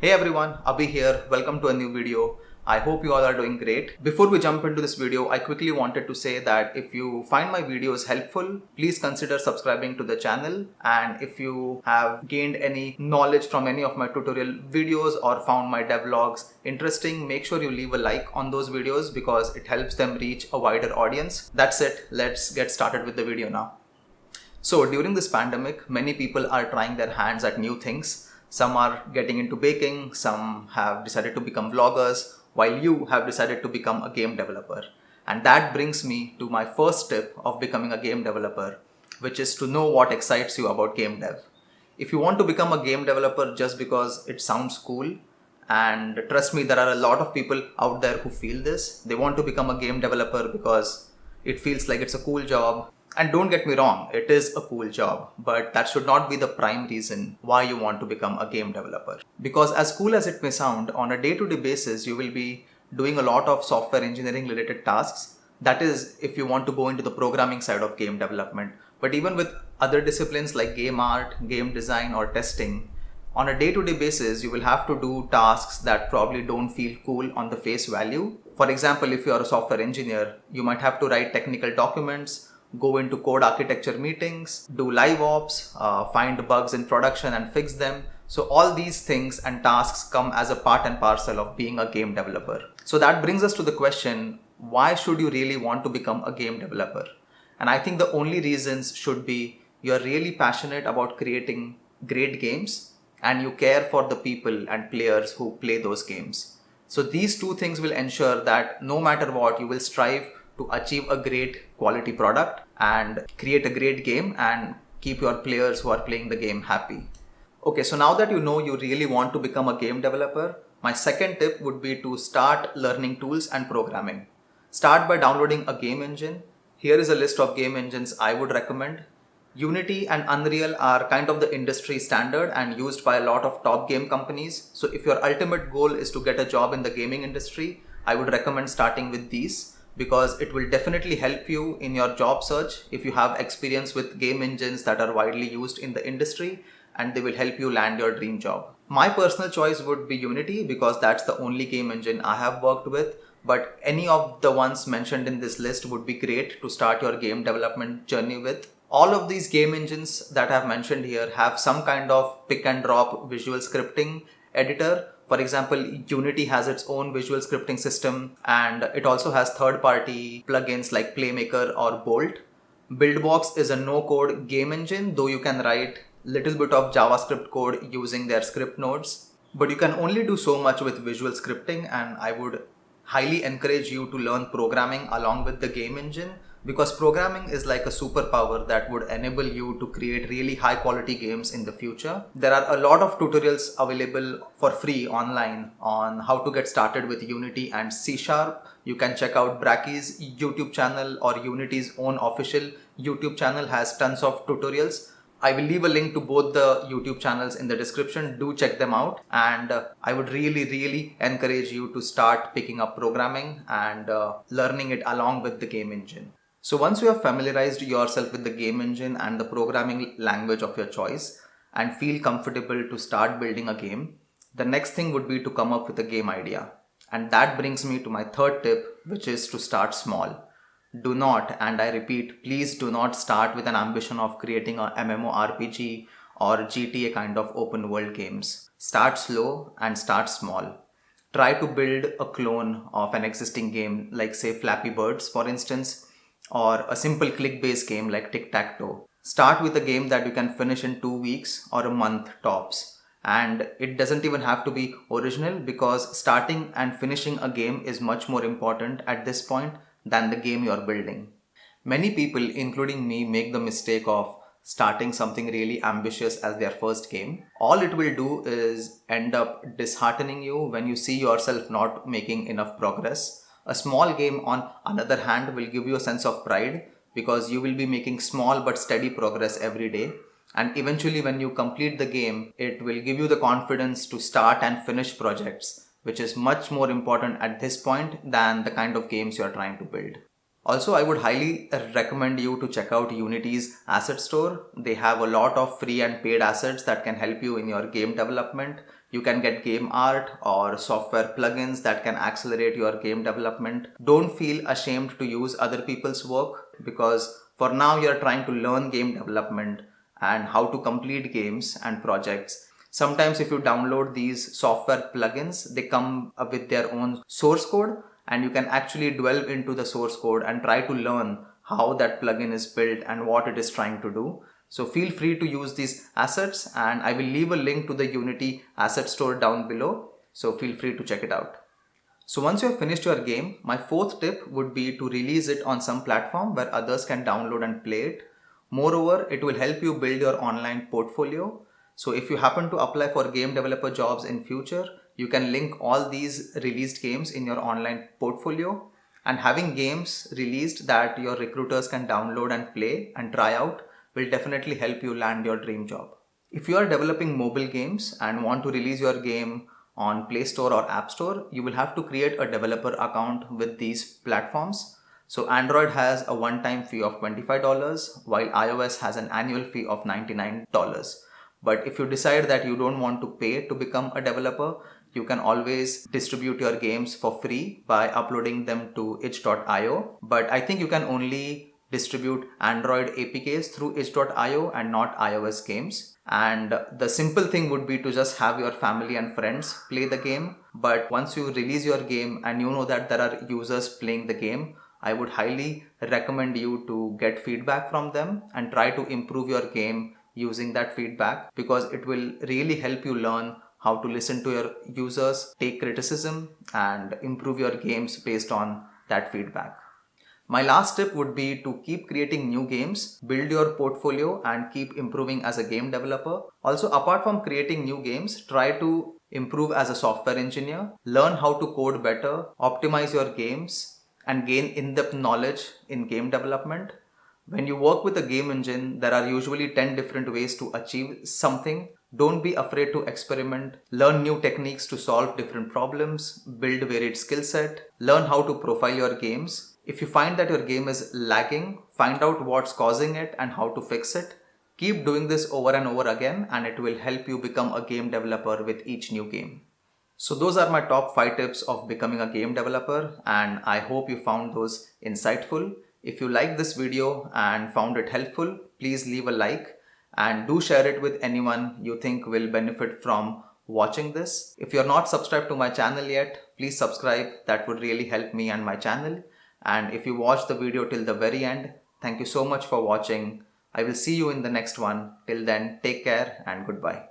Hey everyone, Abhi here. Welcome to a new video. I hope you all are doing great. Before we jump into this video, I quickly wanted to say that if you find my videos helpful, please consider subscribing to the channel. And if you have gained any knowledge from any of my tutorial videos or found my devlogs interesting, make sure you leave a like on those videos because it helps them reach a wider audience. That's it. Let's get started with the video now. So during this pandemic, many people are trying their hands at new things. Some are getting into baking, some have decided to become vloggers, while you have decided to become a game developer. And that brings me to my first tip of becoming a game developer, which is to know what excites you about game dev. If you want to become a game developer just because it sounds cool, and trust me, there are a lot of people out there who feel this, they want to become a game developer because it feels like it's a cool job. And don't get me wrong, it is a cool job, but that should not be the prime reason why you want to become a game developer. Because as cool as it may sound, on a day-to-day basis, you will be doing a lot of software engineering related tasks. That is, if you want to go into the programming side of game development. But even with other disciplines like game art, game design, or testing, on a day-to-day basis, you will have to do tasks that probably don't feel cool on the face value. For example, if you are a software engineer, you might have to write technical documents, go into code architecture meetings, do live ops, find bugs in production and fix them. So all these things and tasks come as a part and parcel of being a game developer. So that brings us to the question, why should you really want to become a game developer? And I think the only reasons should be you're really passionate about creating great games and you care for the people and players who play those games. So these two things will ensure that no matter what, you will strive to achieve a great quality product and create a great game and keep your players who are playing the game happy. Okay, so now that you know you really want to become a game developer, my second tip would be to start learning tools and programming. Start by downloading a game engine. Here is a list of game engines I would recommend. Unity and Unreal are kind of the industry standard and used by a lot of top game companies. So if your ultimate goal is to get a job in the gaming industry, I would recommend starting with these because it will definitely help you in your job search if you have experience with game engines that are widely used in the industry, and they will help you land your dream job. My personal choice would be Unity because that's the only game engine I have worked with, but any of the ones mentioned in this list would be great to start your game development journey with. All of these game engines that I've mentioned here have some kind of pick and drop visual scripting editor. For example, Unity has its own visual scripting system and it also has third-party plugins like Playmaker or Bolt. Buildbox is a no-code game engine, though you can write little bit of JavaScript code using their script nodes. But you can only do so much with visual scripting, and I would highly encourage you to learn programming along with the game engine because programming is like a superpower that would enable you to create really high quality games in the future. There are a lot of tutorials available for free online on how to get started with Unity and C Sharp. You can check out Bracky's YouTube channel, or Unity's own official YouTube channel has tons of tutorials. I will leave a link to both the YouTube channels in the description. Do check them out. And I would really encourage you to start picking up programming and learning it along with the game engine. So once you have familiarized yourself with the game engine and the programming language of your choice and feel comfortable to start building a game, the next thing would be to come up with a game idea. And that brings me to my third tip, which is to start small. Do not, and I repeat, please do not start with an ambition of creating a MMORPG or GTA kind of open world games. Start slow and start small. Try to build a clone of an existing game like say Flappy Birds for instance, or a simple click based game like Tic-Tac-Toe. Start with a game that you can finish in 2 weeks or a month tops. And it doesn't even have to be original because starting and finishing a game is much more important at this point than the game you're building. Many people, including me, make the mistake of starting something really ambitious as their first game. All it will do is end up disheartening you when you see yourself not making enough progress. A small game, on another hand, will give you a sense of pride because you will be making small but steady progress every day. And eventually, when you complete the game, it will give you the confidence to start and finish projects, which is much more important at this point than the kind of games you are trying to build. Also, I would highly recommend you to check out Unity's asset store. They have a lot of free and paid assets that can help you in your game development. You can get game art or software plugins that can accelerate your game development. Don't feel ashamed to use other people's work, because for now you're trying to learn game development and how to complete games and projects. Sometimes if you download these software plugins, they come up with their own source code, and you can actually delve into the source code and try to learn how that plugin is built and what it is trying to do. So feel free to use these assets, and I will leave a link to the Unity asset store down below. So feel free to check it out. So once you have finished your game, my fourth tip would be to release it on some platform where others can download and play it. Moreover, it will help you build your online portfolio. So if you happen to apply for game developer jobs in future, you can link all these released games in your online portfolio. And having games released that your recruiters can download and play and try out will definitely help you land your dream job. If you are developing mobile games and want to release your game on Play Store or App Store, you will have to create a developer account with these platforms. So Android has a one-time fee of $25, while iOS has an annual fee of $99. But if you decide that you don't want to pay to become a developer, you can always distribute your games for free by uploading them to itch.io. But I think you can only distribute Android APKs through itch.io and not iOS games. And the simple thing would be to just have your family and friends play the game. But once you release your game and you know that there are users playing the game, I would highly recommend you to get feedback from them and try to improve your game using that feedback, because it will really help you learn how to listen to your users, take criticism, and improve your games based on that feedback. My last tip would be to keep creating new games, build your portfolio, and keep improving as a game developer. Also, apart from creating new games, try to improve as a software engineer, learn how to code better, optimize your games, and gain in-depth knowledge in game development. When you work with a game engine, there are usually 10 different ways to achieve something. Don't be afraid to experiment, learn new techniques to solve different problems, build varied skill set, learn how to profile your games. If you find that your game is lagging, find out what's causing it and how to fix it. Keep doing this over and over again, and it will help you become a game developer with each new game. So those are my top 5 tips of becoming a game developer, and I hope you found those insightful. If you liked this video and found it helpful, please leave a like and do share it with anyone you think will benefit from watching this. If you're not subscribed to my channel yet, please subscribe. That would really help me and my channel. And if you watched the video till the very end, thank you so much for watching. I will see you in the next one. Till then, take care and goodbye.